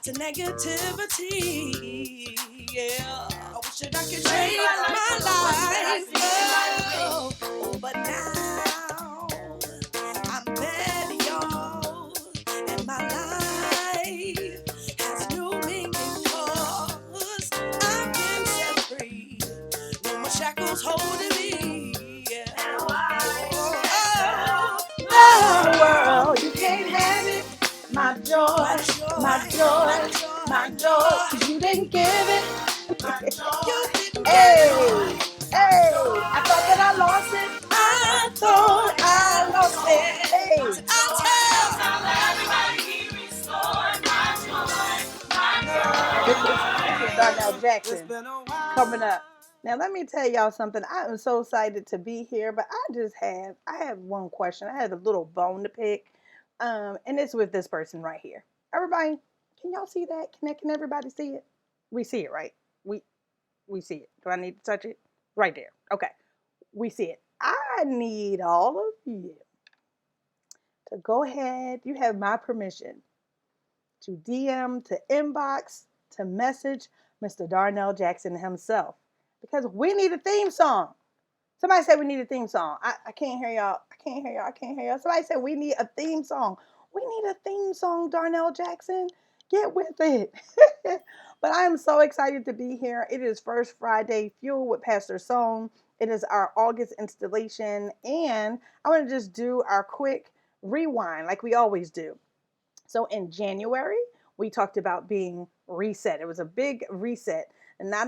to negativity. Yeah, I wish that I could change my life. Oh, but now I'm better, y'all, and my life has new meaning 'cause I've been set free. No more shackles holding me. Yeah. Oh, world, you can't have it. My joy, my joy, my joy. 'Cause you didn't give it. You didn't Hey, hey, I thought that I lost it. I thought I lost it. Hey, I'll tell this is Darnell Jackson it's been a while. coming up. Now let me tell y'all something. I am so excited to be here, but I have one question. I had a little bone to pick, and it's with this person right here. Everybody, can y'all see that? Can everybody see it? We see it, right? We see it. Do I need to touch it? Right there. Okay, we see it. I need all of you to go ahead. You have my permission to DM, to inbox, to message Mr. Darnell Jackson himself. Because we need a theme song. Somebody said we need a theme song. I can't hear y'all. I can't hear y'all. I can't hear y'all. Somebody said we need a theme song. We need a theme song, Darnell Jackson. Get with it. But I am so excited to be here. It is First Friday Fuel with Pastor Sone. It is our August installation. And I want to just do our quick rewind like we always do. So in January, we talked about being reset. It was a big reset, and not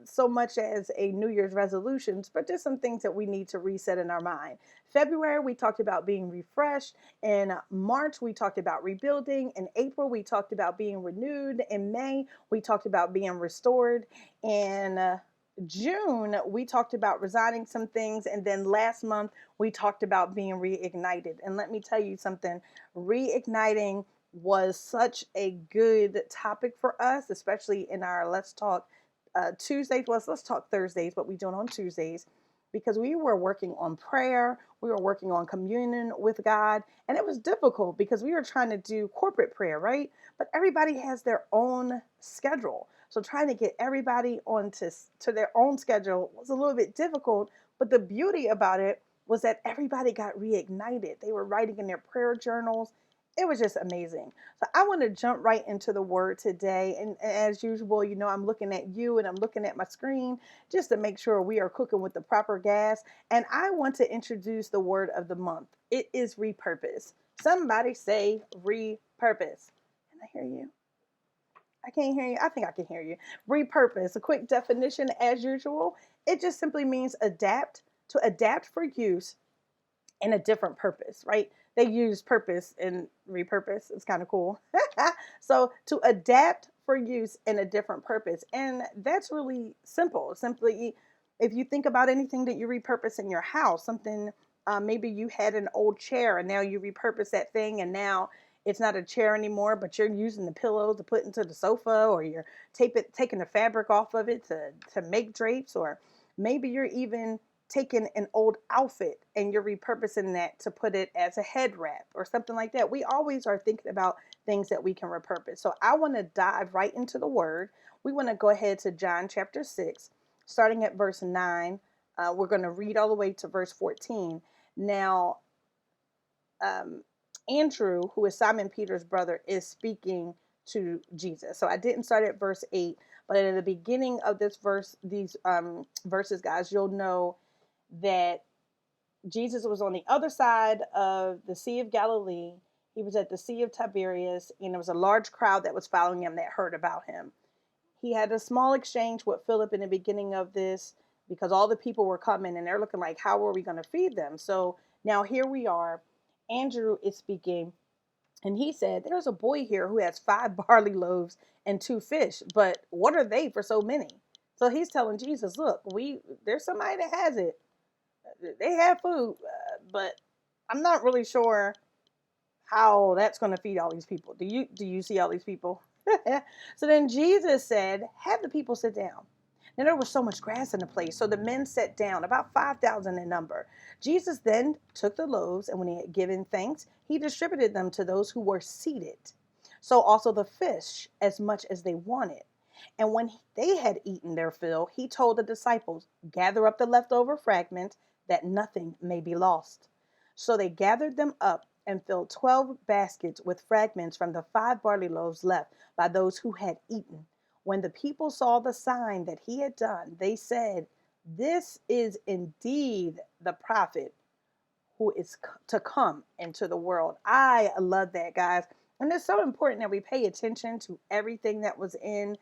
so much as a New Year's resolutions, but just some things that we need to reset in our mind. February, we talked about being refreshed. In March, we talked about rebuilding. In April, we talked about being renewed. In May, we talked about being restored. In June, we talked about resigning some things. And then last month, we talked about being reignited. And let me tell you something, reigniting was such a good topic for us, especially in our Let's Talk Tuesdays. Well, let's talk Thursdays, but we do it on Tuesdays because we were working on prayer. We were working on communion with God. And it was difficult because we were trying to do corporate prayer, right? But everybody has their own schedule. So trying to get everybody onto to their own schedule was a little bit difficult. But the beauty about it was that everybody got reignited. They were writing in their prayer journals. It was just amazing. So I want to jump right into the word today. And as usual, you know, I'm looking at you and I'm looking at my screen just to make sure we are cooking with the proper gas. And I want to introduce the word of the month. It is repurpose. Somebody say repurpose. Can I hear you? I can't hear you. I think I can hear you. Repurpose, a quick definition as usual. It just simply means adapt, to adapt for use in a different purpose, right? They use purpose and repurpose. It's kind of cool. So to adapt for use in a different purpose. And that's really simple. Simply, if you think about anything that you repurpose in your house, something, maybe you had an old chair and now you repurpose that thing and now it's not a chair anymore, but you're using the pillow to put into the sofa, or you're taking the fabric off of it to make drapes, or maybe you're even taking an old outfit and you're repurposing that to put it as a head wrap or something like that. We always are thinking about things that we can repurpose. So I want to dive right into the word. We want to go ahead to John chapter 6, starting at verse 9. We're going to read all the way to verse 14. Now, Andrew, who is Simon Peter's brother, is speaking to Jesus. So I didn't start at verse 8, but at the beginning of this verse, these verses, guys, you'll know that Jesus was on the other side of the Sea of Galilee. He was at the Sea of Tiberias, and there was a large crowd that was following him that heard about him. He had a small exchange with Philip in the beginning of this because all the people were coming and they're looking like, how are we going to feed them? So now here we are. Andrew is speaking, and he said, there's a boy here who has 5 barley loaves and 2 fish, but what are they for so many? So he's telling Jesus, look, there's somebody that has it. They have food, but I'm not really sure how that's going to feed all these people. Do you see all these people? So then Jesus said, have the people sit down. Now there was so much grass in the place, so the men sat down, about 5,000 in number. Jesus then took the loaves, and when he had given thanks, he distributed them to those who were seated. So also the fish, as much as they wanted. And when they had eaten their fill, he told the disciples, gather up the leftover fragments, that nothing may be lost. So they gathered them up and filled 12 baskets with fragments from the 5 barley loaves left by those who had eaten. When the people saw the sign that he had done, they said, this is indeed the prophet who is to come into the world. I love that, guys. And it's so important that we pay attention to everything that was in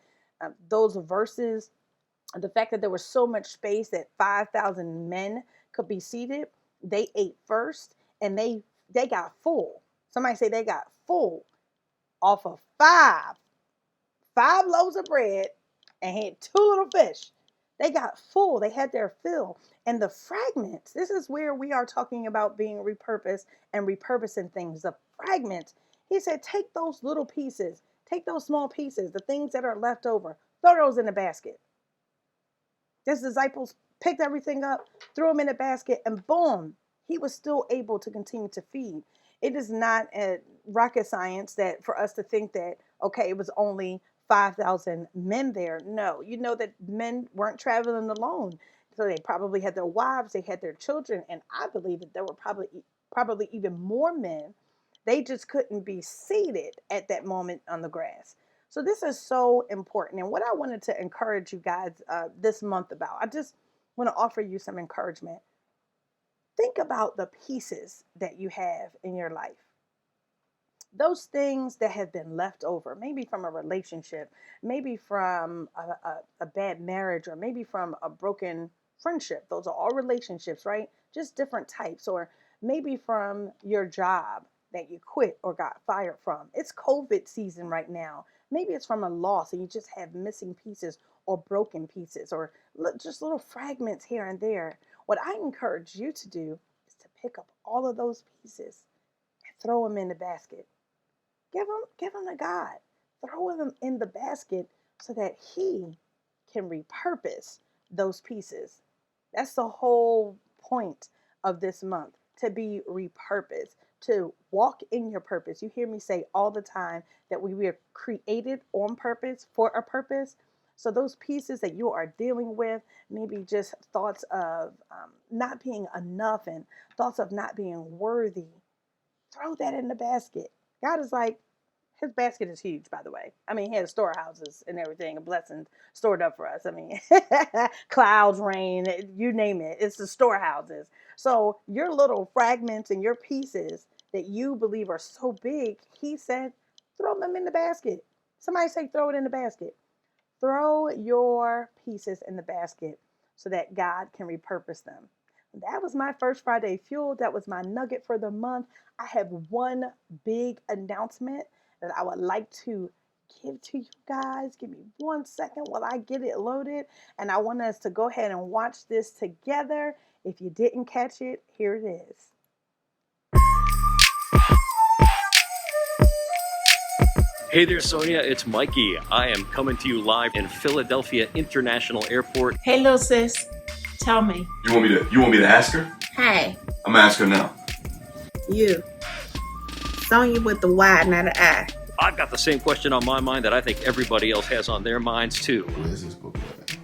those verses. The fact that there was so much space that 5,000 men could be seated. They ate first, and they got full. Somebody say they got full off of five loaves of bread and had 2 little fish. They got full. They had their fill. And the fragments, this is where we are talking about being repurposed and repurposing things. The fragments, he said, take those little pieces, take those small pieces, the things that are left over, throw those in the basket. His disciples picked everything up, threw them in a basket, and boom, he was still able to continue to feed. It is not a rocket science that for us to think that, okay, it was only 5,000 men there. No, you know that men weren't traveling alone. So they probably had their wives, they had their children, and I believe that there were probably even more men. They just couldn't be seated at that moment on the grass. So this is so important. And what I wanted to encourage you guys this month about, I just want to offer you some encouragement. Think about the pieces that you have in your life. Those things that have been left over, maybe from a relationship, maybe from a bad marriage, or maybe from a broken friendship. Those are all relationships, right? Just different types. Or maybe from your job that you quit or got fired from. It's COVID season right now. Maybe it's from a loss and you just have missing pieces or broken pieces or just little fragments here and there. What I encourage you to do is to pick up all of those pieces and throw them in the basket. Give them to God. Throw them in the basket so that He can repurpose those pieces. That's the whole point of this month, to be repurposed, to walk in your purpose. You hear me say all the time that we were created on purpose for a purpose. So those pieces that you are dealing with, maybe just thoughts of not being enough and thoughts of not being worthy, throw that in the basket. God is like, his basket is huge, by the way. I mean, he has storehouses and everything, and blessings stored up for us. I mean, clouds, rain, you name it. It's the storehouses. So your little fragments and your pieces that you believe are so big, he said, throw them in the basket. Somebody say, throw it in the basket. Throw your pieces in the basket so that God can repurpose them. That was my first Friday Fuel. That was my nugget for the month. I have one big announcement that I would like to give to you guys. Give me 1 second while I get it loaded. And I want us to go ahead and watch this together. If you didn't catch it, here it is. Hey there, Sonia. It's Mikey. I am coming to you live in Philadelphia International Airport. Hey, little sis. Tell me. You want me to ask her? Hey. I'm gonna ask her now. You. Sonya with the Y, not an I. I've got the same question on my mind that I think everybody else has on their minds, too. Where's this book at?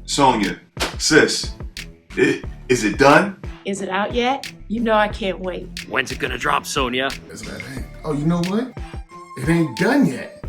Sonia, sis, is it done? Is it out yet? You know I can't wait. When's it gonna drop, Sonia? It's that ain't. Oh, you know what? It ain't done yet.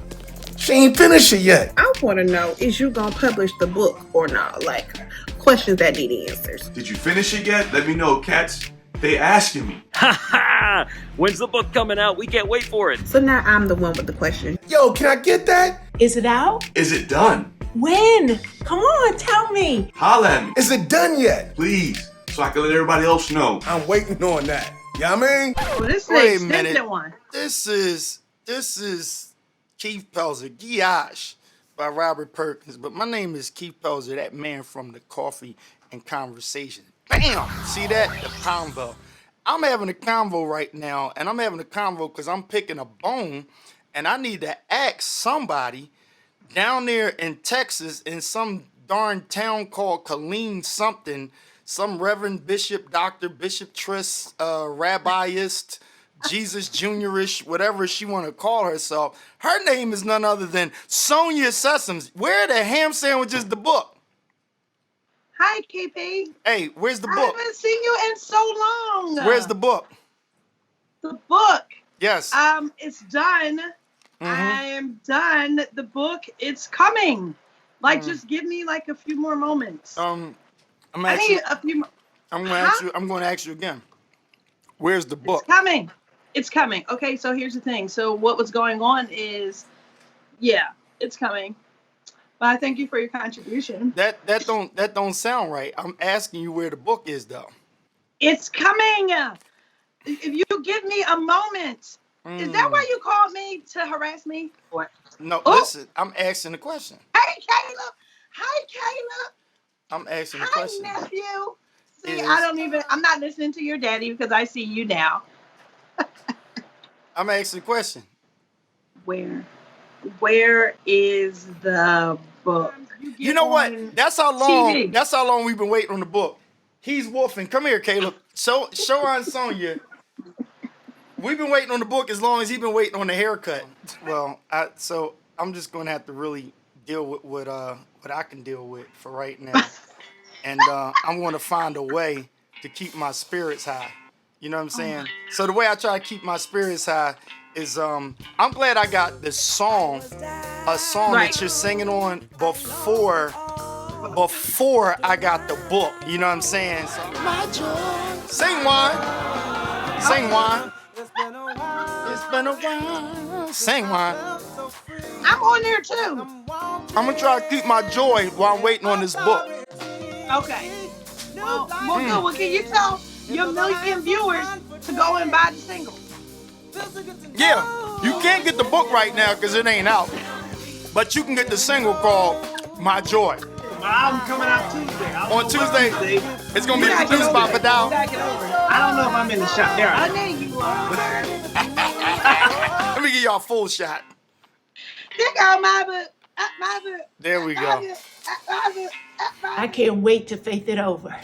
She ain't finished it yet. I want to know, is you going to publish the book or not? Like, questions that need answers. Did you finish it yet? Let me know, cats. They asking me. Ha ha! When's the book coming out? We can't wait for it. So now I'm the one with the question. Yo, can I get that? Is it out? Is it done? When? Come on, tell me. Holla at me, Is it done yet? please, so I can let everybody else know. I'm waiting on that. You know what I mean? Well, this is Wait a the minute. extended one. This is Keith Pelzer, Guillage by Robert Perkins. But my name is Keith Pelzer, that man from the Coffee and Conversation. Bam! See that? The convo. I'm having a convo right now, and I'm having a convo because I'm picking a bone, and I need to ask somebody down there in Texas in some darn town called Killeen something, some Reverend Bishop, Dr. Bishop Trist, rabbiist, Jesus Juniorish, whatever she want to call herself. Her name is none other than Sonia Sessoms. Where are the ham sandwiches? The book. Hi, KP. Hey, where's the I book? haven't seen you in so long. Where's the book? The book? Yes. It's done. I am done. The book, it's coming. Like, just give me like a few more moments. I'm I need a few. I'm going to ask you again. Where's the book? It's coming. It's coming. Okay, so here's the thing. So what was going on is, yeah, it's coming. But I thank you for your contribution. That don't sound right. I'm asking you where the book is, though. It's coming. If you give me a moment. Is that why you called me to harass me? What? No, listen. I'm asking the question. Hey, Caleb. Hi, Caleb. I'm asking the Hi, question. nephew. See, I'm not listening to your daddy because I see you now. I'm asking the question. Where is the book? You know what? That's how long we've been waiting on the book. He's wolfing. Come here, Caleb. Show on Sonia. We've been waiting on the book as long as he's been waiting on the haircut. Well, so I'm just gonna have to really deal with what I can deal with for right now, and I'm gonna find a way to keep my spirits high. You know what I'm saying? So the way I try to keep my spirits high is I'm glad I got this song, a song that you're singing on before I got the book. You know what I'm saying? So, my joy. Sing one. Sing one. It's been a while. Sing one. I'm on there too. I'm gonna try to keep my joy while I'm waiting on this book. Okay. Well, good. Can you tell your million viewers to go and buy the single? Yeah, you can't get the book right now because it ain't out. But you can get the single called My Joy. My album coming out Tuesday. On Tuesday, it's gonna be produced by Vidal. I don't know if I'm in the shot there. I know you are. Let me give y'all a full shot. There go my book. There we go. I can't wait to faith it over.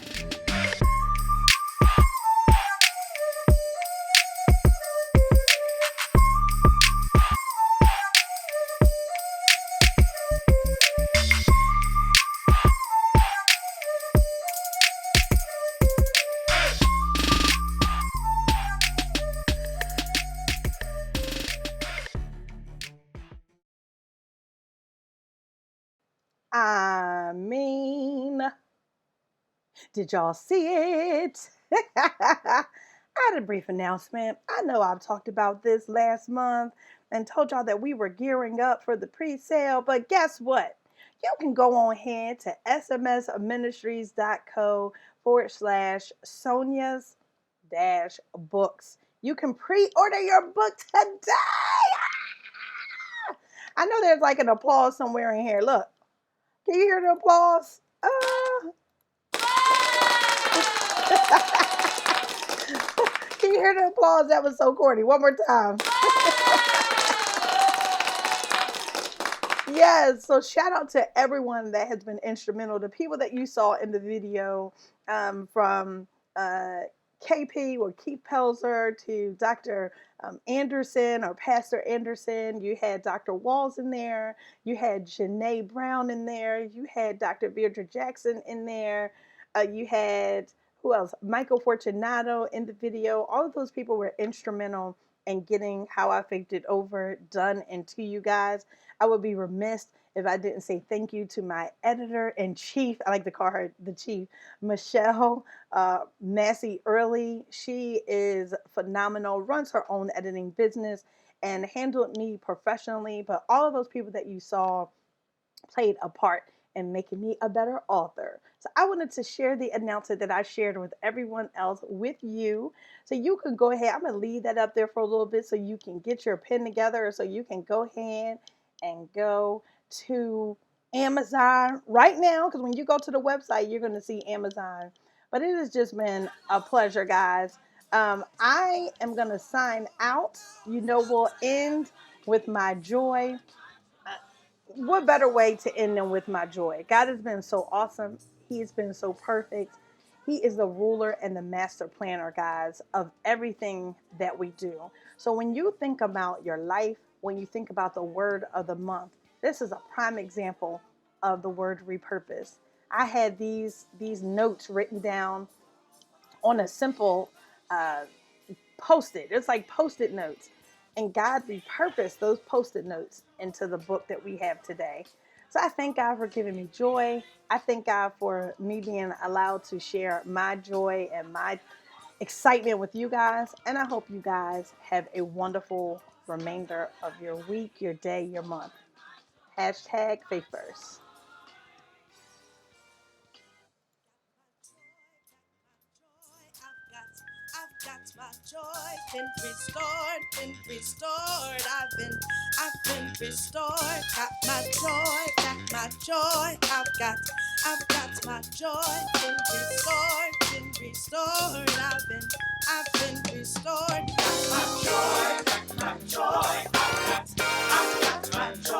I mean, did y'all see it? I had a brief announcement. I know I've talked about this last month and told y'all that we were gearing up for the pre-sale, but guess what? You can go on ahead to smsministries.co/Sonia's-books. You can pre-order your book today. I know there's like an applause somewhere in here. Look. Can you hear the applause? Can you hear the applause? That was so corny. One more time. Yes, so shout out to everyone that has been instrumental. The people that you saw in the video, from KP or Keith Pelzer to Dr. Anderson or Pastor Anderson. You had Dr. Walls in there. You had Janae Brown in there. You had Dr. Beardra Jackson in there. You had, who else? Michael Fortunato in the video. All of those people were instrumental in getting How I Faked It Over done and to you guys. I would be remiss if I didn't say thank you to my editor-in-chief. I like to call her the chief, Michelle Massey Early. She is phenomenal, runs her own editing business and handled me professionally. But all of those people that you saw played a part in making me a better author. So I wanted to share the announcement that I shared with everyone else with you. So you can go ahead. I'm going to leave that up there for a little bit so you can get your pen together, so you can go ahead and go to Amazon right now, because when you go to the website, you're going to see Amazon. But it has just been a pleasure, guys. I am going to sign out. We'll end with my joy. What better way to end than with my joy? God has been so awesome. He's been so perfect. He is the ruler and the master planner, guys, of everything that we do. So when you think about your life, when you think about the word of the month, this is a prime example of the word repurpose. I had these notes written down on a simple uh, post-it. It's like post-it notes. And God repurposed those post-it notes into the book that we have today. So I thank God for giving me joy. I thank God for me being allowed to share my joy and my excitement with you guys. And I hope you guys have a wonderful remainder of your week, your day, your month. Hashtag faith first. I've got my joy, been restored. I've been restored. Got my joy, got my joy. I've got my joy, been restored. I've been restored. Got my joy, got my joy. I've got my joy.